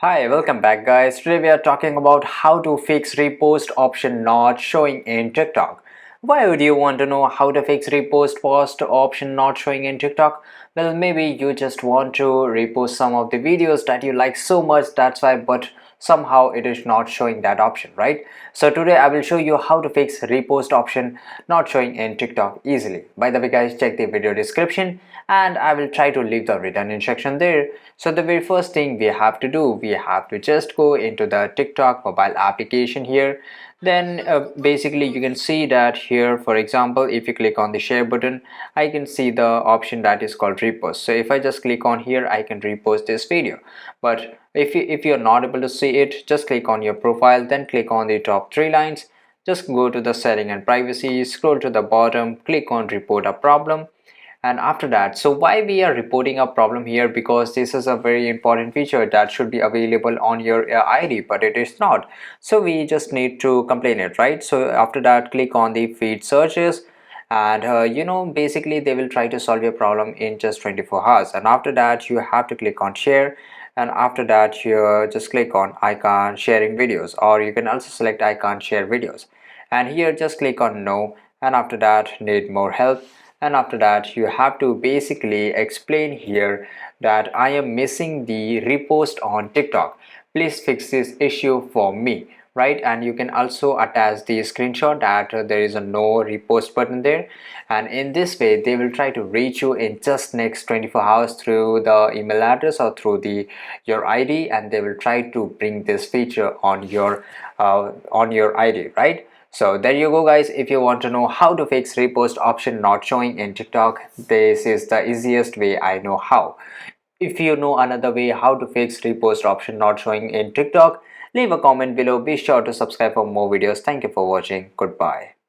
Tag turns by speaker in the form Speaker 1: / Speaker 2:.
Speaker 1: Hi, welcome back guys. Today we are talking about how to fix repost option not showing in TikTok. Why would you want to know how to fix repost post option not showing in TikTok? Well, maybe you just want to repost some of the videos that you like so much, that's why, but somehow it is not showing that option, right? So today I will show you how to fix repost option not showing in TikTok easily. By the way guys, check the video description and I will try to leave the written instruction there. So the very first thing we have to do, we have to just go into the TikTok mobile application here. Then basically you can see that here, for example, if you click on the share button, I can see the option that is called repost. So if I just click on here, I can repost this video. But if you're not able to see it, just click on your profile, then click on the top three lines, just go to the setting and privacy, scroll to the bottom, click on report a problem. And after that, so why we are reporting a problem here, because this is a very important feature that should be available on your ID, but it is not. So we just need to complain it, right? So after that, click on the feed searches, and basically they will try to solve your problem in just 24 hours. And after that, you have to click on share, and after that you just click on icon sharing videos, or you can also select icon share videos, and here just click on no. And after that, need more help, and after that you have to basically explain here that I am missing the repost on TikTok, please fix this issue for me, right? And you can also attach the screenshot that there is a no repost button there, and in this way they will try to reach you in just next 24 hours through the email address or through the your ID, and they will try to bring this feature on your ID, right? So there you go guys. If you want to know how to fix repost option not showing in TikTok, this is the easiest way I know how. If you know another way how to fix repost option not showing in TikTok, leave a comment below. Be sure to subscribe for more videos. Thank you for watching. Goodbye.